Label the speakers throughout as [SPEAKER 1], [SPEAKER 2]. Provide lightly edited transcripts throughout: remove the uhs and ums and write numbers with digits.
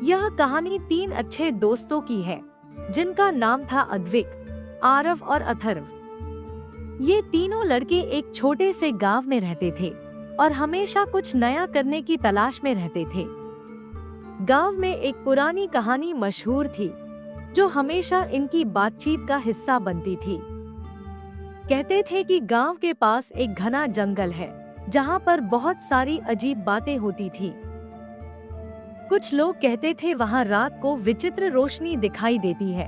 [SPEAKER 1] यह कहानी 3 अच्छे दोस्तों की है जिनका नाम था अद्विक, आरव और अथर्व। ये तीनों लड़के एक छोटे से गांव में रहते थे और हमेशा कुछ नया करने की तलाश में रहते थे। गांव में एक पुरानी कहानी मशहूर थी जो हमेशा इनकी बातचीत का हिस्सा बनती थी। कहते थे कि गांव के पास एक घना जंगल है जहां पर बहुत सारी अजीब बातें होती थी। कुछ लोग कहते थे वहां रात को विचित्र रोशनी दिखाई देती है,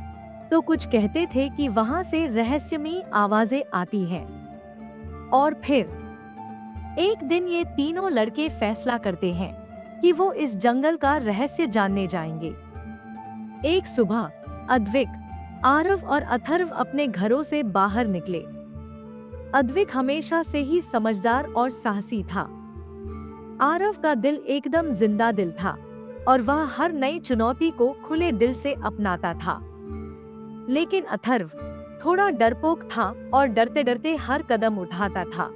[SPEAKER 1] तो कुछ कहते थे कि वहां से रहस्यमयी आवाजें आती हैं। और फिर एक दिन ये तीनों लड़के फैसला करते हैं कि वो इस जंगल का रहस्य जानने जाएंगे। एक सुबह अद्विक, आरव और अथर्व अपने घरों से बाहर निकले। अद्विक हमेशा से ही समझदार और साहसी था। आरव का दिल एकदम जिंदा दिल था और वह हर नई चुनौती को खुले दिल से अपनाता था। लेकिन अथर्व थोड़ा डरपोक था और डरते डरते हर कदम उठाता था।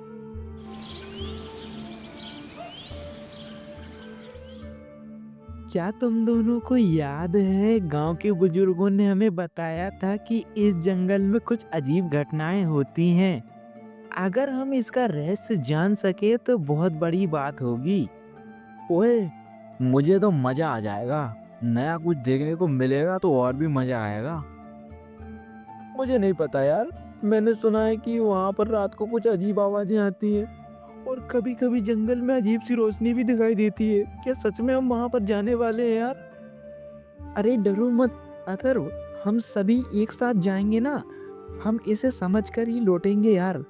[SPEAKER 2] क्या तुम दोनों को याद है, गांव के बुजुर्गों ने हमें बताया था कि इस जंगल में कुछ अजीब घटनाएं होती हैं। अगर हम इसका रहस्य जान सके तो बहुत बड़ी बात होगी।
[SPEAKER 3] ओए, मुझे तो मजा आ जाएगा। नया कुछ देखने को मिलेगा तो और भी मजा आएगा।
[SPEAKER 2] मुझे नहीं पता यार, मैंने सुना है कि वहाँ पर रात को कुछ अजीब आवाजें आती हैं और कभी कभी जंगल में अजीब सी रोशनी भी दिखाई देती है। क्या सच में हम वहाँ पर जाने वाले हैं यार? अरे डरो मत अथर्व, हम सभी एक साथ जाएंगे ना। हम इसे समझकर ही लौटेंगे यार।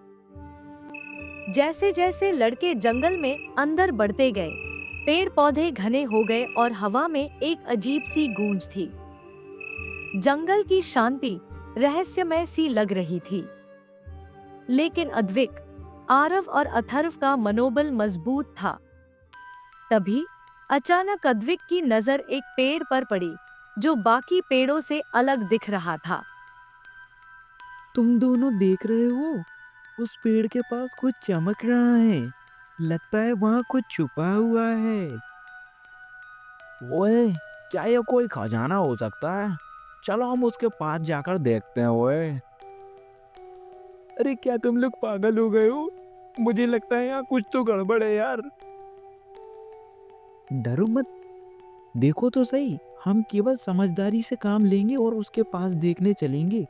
[SPEAKER 1] जैसे जैसे लड़के जंगल में अंदर बढ़ते गए, पेड़ पौधे घने हो गए और हवा में एक अजीब सी गूंज थी। जंगल की शांति रहस्यमय सी लग रही थी। लेकिन अद्विक, आरव और अथर्व का मनोबल मजबूत था। तभी अचानक अद्विक की नजर एक पेड़ पर पड़ी जो बाकी पेड़ों से अलग दिख रहा था।
[SPEAKER 2] तुम दोनों देख रहे हो, उस पेड़ के पास कुछ चमक रहा है। लगता है वहाँ कुछ छुपा हुआ है।
[SPEAKER 3] ओए, क्या ये कोई खजाना हो सकता है? चलो हम उसके पास जाकर देखते हैं। ओए,
[SPEAKER 2] अरे क्या तुम लोग पागल हो गए हो? मुझे लगता है यहाँ कुछ तो गड़बड़ है यार। डरो मत, देखो तो सही। हम केवल समझदारी से काम लेंगे और उसके पास देखने चलेंगे।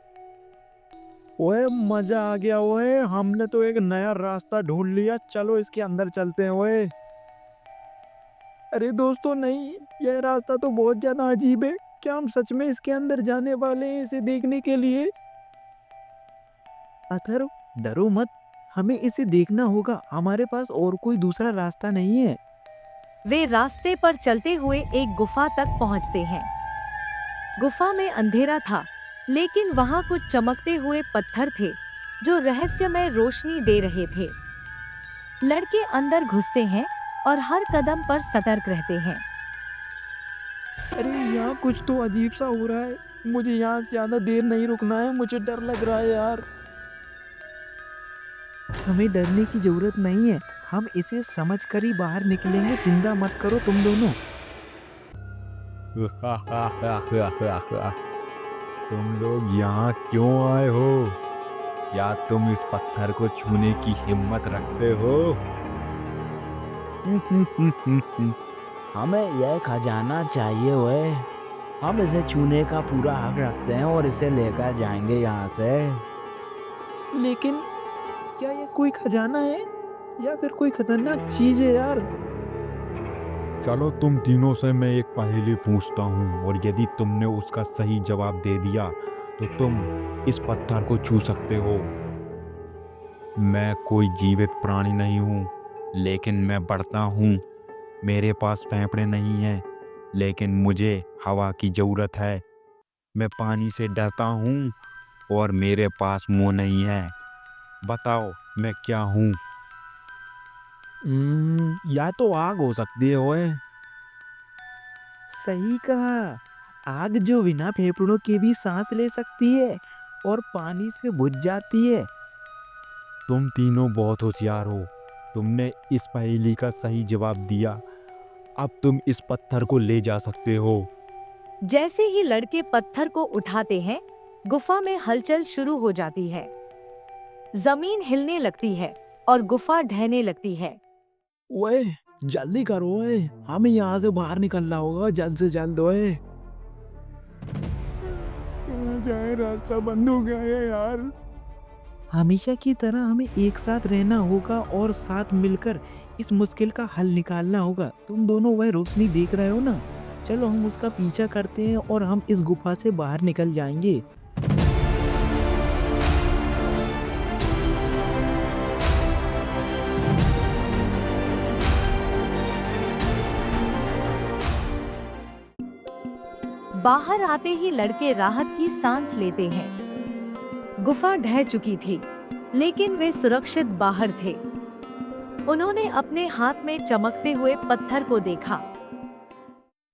[SPEAKER 3] ओए मजा आ गया। ओए, हमने तो एक नया रास्ता ढूंढ लिया। चलो इसके अंदर चलते हैं। ओए,
[SPEAKER 2] अरे दोस्तों नहीं, यह रास्ता तो बहुत ज्यादा अजीब है। क्या हम सच में इसके अंदर जाने वाले हैं इसे देखने के लिए? अथर्व डरो मत, हमें इसे देखना होगा। हमारे पास और कोई दूसरा रास्ता नहीं है।
[SPEAKER 1] वे रास्ते पर चलते हुए एक गुफा तक पहुंचते हैं। गुफा में अंधेरा था, लेकिन वहां कुछ चमकते हुए पत्थर थे जो रहस्यमय रोशनी दे रहे थे। लड़के अंदर घुसते हैं और हर कदम पर सतर्क रहते हैं।
[SPEAKER 2] अरे यहाँ कुछ तो अजीब सा हो रहा है। मुझे यहाँ से ज्यादा देर नहीं रुकना है, मुझे डर लग रहा है यार। हमें डरने की जरूरत नहीं है, हम इसे समझकर ही बाहर निकलेंगे। चिंता मत करो तुम दोनों।
[SPEAKER 3] तुम लोग यहाँ क्यों आए हो? क्या तुम इस पत्थर को छूने की हिम्मत रखते हो?
[SPEAKER 4] हमें यह खजाना चाहिए। ओए, हम इसे छूने का पूरा हक रखते हैं और इसे लेकर जाएंगे यहाँ से।
[SPEAKER 2] लेकिन क्या ये कोई खजाना है या फिर कोई खतरनाक चीज है यार?
[SPEAKER 3] चलो तुम तीनों से मैं एक पहेली पूछता हूँ और यदि तुमने उसका सही जवाब दे दिया तो तुम इस पत्थर को छू सकते हो। मैं कोई जीवित प्राणी नहीं हूँ, लेकिन मैं बढ़ता हूँ। मेरे पास फेफड़े नहीं हैं, लेकिन मुझे हवा की ज़रूरत है। मैं पानी से डरता हूँ और मेरे पास मुंह नहीं है। बताओ मैं क्या हूँ? या तो आग हो सकती है। ओए,
[SPEAKER 2] सही कहा, आग जो बिना फेफड़ों के भी सांस ले सकती है और पानी से बुझ जाती है।
[SPEAKER 3] तुम तीनों बहुत होशियार हो। तुमने इस पहेली का सही जवाब दिया। अब तुम इस पत्थर को ले जा सकते हो।
[SPEAKER 1] जैसे ही लड़के पत्थर को उठाते हैं, गुफा में हलचल शुरू हो जाती है। जमीन हिलने लगती है और गुफा ढहने लगती है।
[SPEAKER 2] ओए जल्दी करो ओए, हमें यहाँ से बाहर निकलना होगा जल्द से जल्द ओए। कहाँ जाए, रास्ता बंद हो गया है यार। हमेशा की तरह हमें एक साथ रहना होगा और साथ मिलकर इस मुश्किल का हल निकालना होगा। तुम दोनों वह रोशनी देख रहे हो ना, चलो हम उसका पीछा करते हैं और हम इस गुफा से बाहर निकल जाएंगे।
[SPEAKER 1] बाहर आते ही लड़के राहत की सांस लेते हैं। गुफा ढह चुकी थी, लेकिन वे सुरक्षित बाहर थे। उन्होंने अपने हाथ में चमकते हुए पत्थर को देखा।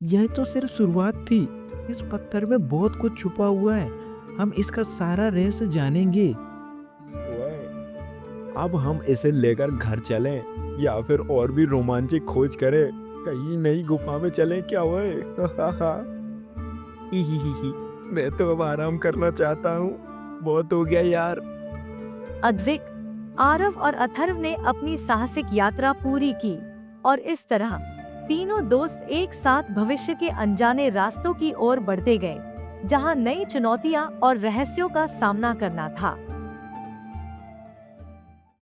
[SPEAKER 2] यह तो सिर्फ शुरुआत थी, इस पत्थर में बहुत कुछ छुपा हुआ है। हम इसका सारा रहस्य जानेंगे। अब हम इसे लेकर घर चलें या फिर और भी रोमांचक खोज करें, कहीं नई गुफा में चलें क्या ओए? मैं तो अब आराम करना चाहता हूँ, बहुत हो गया यार।
[SPEAKER 1] अद्विक, आरव और अथर्व ने अपनी साहसिक यात्रा पूरी की और इस तरह तीनों दोस्त एक साथ भविष्य के अनजाने रास्तों की ओर बढ़ते गए, जहां नई चुनौतियां और रहस्यों का सामना करना था।